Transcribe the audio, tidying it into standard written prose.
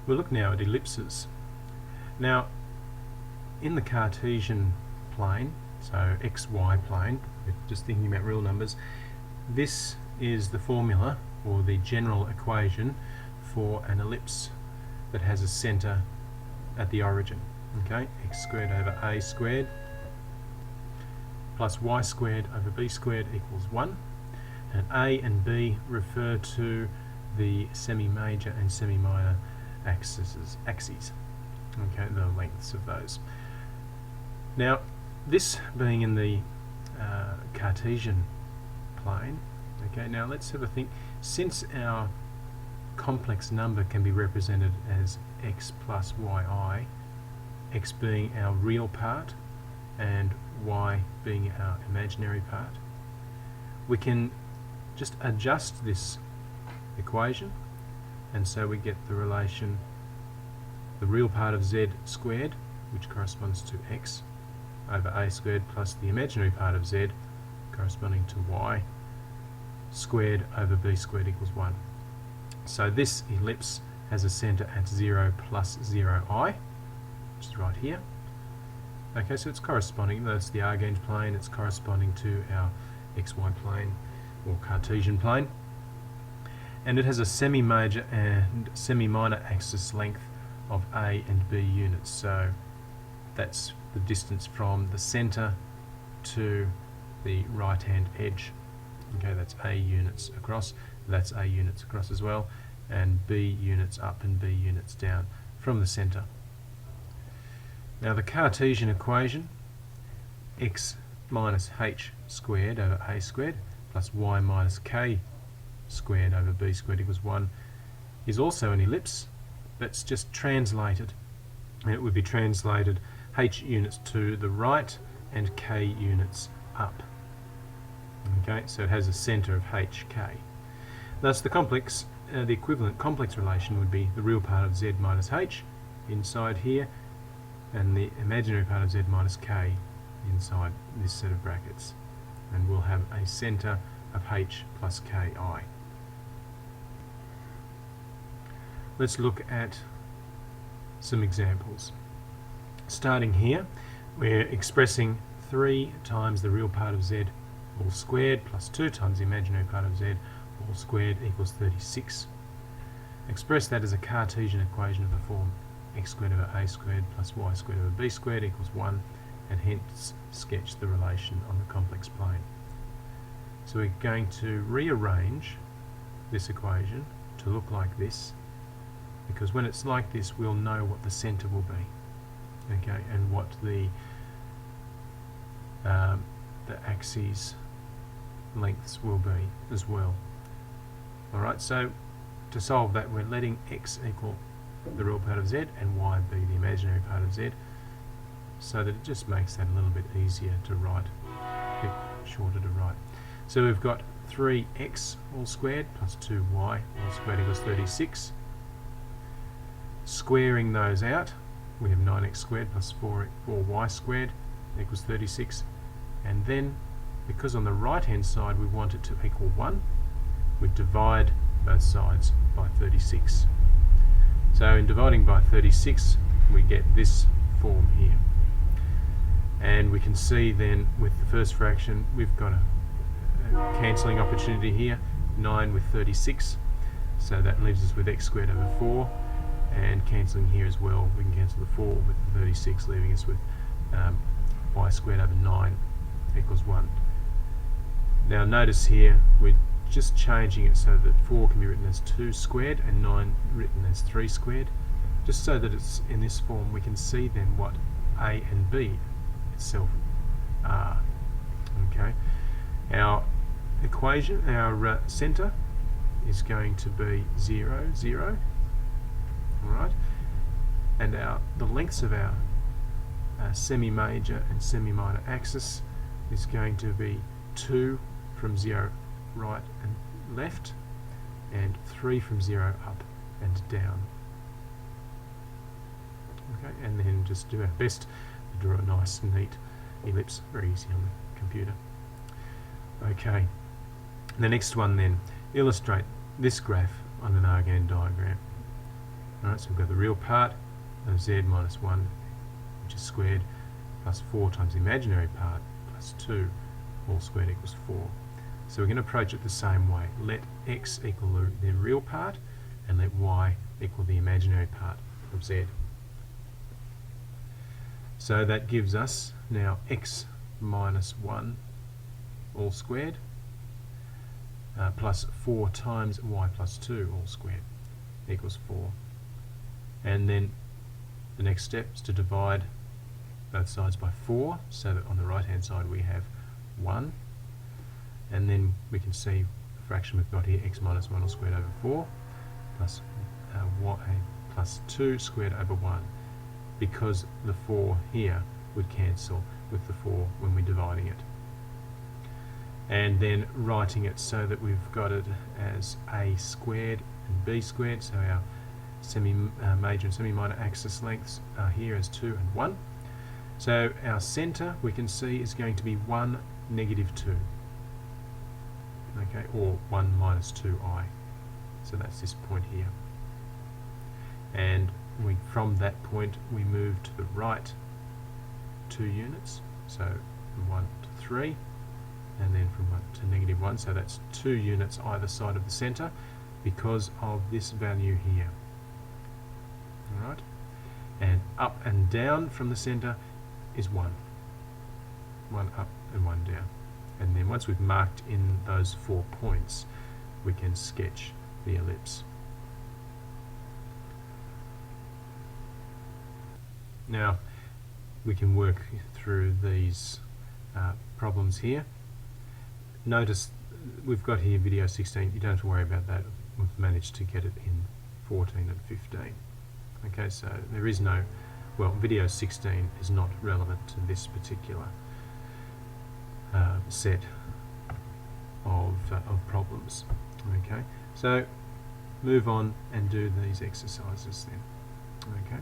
We'll look now at ellipses. Now, in the Cartesian plane, so xy plane, we're just thinking about real numbers, this is the formula or the general equation for an ellipse that has a centre at the origin. Okay, x squared over a squared plus y squared over b squared equals 1, and a and b refer to the semi-major and semi-minor axes, okay, the lengths of those. Now, this being in the Cartesian plane, okay, now let's have a think. Since our complex number can be represented as x plus yi, x being our real part and y being our imaginary part, we can just adjust this equation, and so we get the relation the real part of z squared, which corresponds to x, over a squared, plus the imaginary part of z corresponding to y squared over b squared equals 1. So this ellipse has a centre at 0 plus 0i, which is right here. Okay, so it's corresponding, that's the Argand plane, it's corresponding to our xy plane or Cartesian plane. And it has a semi-major and semi-minor axis length of a and b units. So that's the distance from the centre to the right-hand edge. Okay, that's a units across, that's a units across as well, and b units up and b units down from the centre. Now the Cartesian equation, x minus h squared over a squared plus y minus k squared over b squared equals 1, is also an ellipse, but it's just translated. And it would be translated h units to the right and k units up. Okay, so it has a centre of hk. Thus the equivalent complex relation would be the real part of z minus h inside here, and the imaginary part of z minus k inside this set of brackets. And we'll have a centre of h plus ki. Let's look at some examples. Starting here, we're expressing 3 times the real part of z all squared plus 2 times the imaginary part of z all squared equals 36. Express that as a Cartesian equation of the form x squared over a squared plus y squared over b squared equals 1, and hence sketch the relation on the complex plane. So we're going to rearrange this equation to look like this, because when it's like this we'll know what the centre will be, okay, and what the axes lengths will be as well. Alright, so to solve that we're letting x equal the real part of z and y be the imaginary part of z, so that it just makes that a little bit easier to write, a bit shorter to write. So we've got 3x all squared plus 2y all squared equals 36. Squaring those out, we have 9x squared plus 4y squared equals 36. And then, because on the right hand side we want it to equal 1, we divide both sides by 36. So in dividing by 36 we get this form here. And we can see then with the first fraction we've got a cancelling opportunity here, 9 with 36, so that leaves us with x squared over 4, and cancelling here as well, we can cancel the 4 with the 36, leaving us with y squared over 9 equals 1. Now notice here we're just changing it so that 4 can be written as 2 squared and 9 written as 3 squared, just so that it's in this form we can see then what a and b itself are. Okay, our equation, our centre is going to be 0, 0, alright, and the lengths of our semi-major and semi-minor axis is going to be 2 from 0 right and left, and 3 from 0 up and down. Okay, and then just do our best to draw a nice neat ellipse, very easy on the computer. Okay, the next one then, illustrate this graph on an Argand diagram. Alright, so we've got the real part of z minus 1, which is squared, plus 4 times the imaginary part, plus 2, all squared equals 4. So we're going to approach it the same way. Let x equal the real part, and let y equal the imaginary part of z. So that gives us now x minus 1 all squared, plus 4 times y plus 2 all squared equals 4. And then the next step is to divide both sides by 4, so that on the right hand side we have 1. And then we can see the fraction we've got here, x minus 1 all squared over 4, plus y plus 2 squared over 1, because the 4 here would cancel with the 4 when we're dividing it. And then writing it so that we've got it as a squared and b squared, so our semi-major and semi-minor axis lengths are here as 2 and 1. So our centre, we can see, is going to be 1, negative 2. Okay, or 1 minus 2i. So that's this point here. And from that point we move to the right 2 units, so from 1 to 3, and then from 1 to negative 1, so that's 2 units either side of the centre because of this value here. Alright, and up and down from the centre is 1. 1 up and 1 down. And then once we've marked in those 4 points, we can sketch the ellipse. Now we can work through these problems here. Notice we've got here video 16, you don't have to worry about that, we've managed to get it in 14 and 15. Okay, so there is no, well, video 16 is not relevant to this particular set of problems. Okay, so move on and do these exercises then. Okay.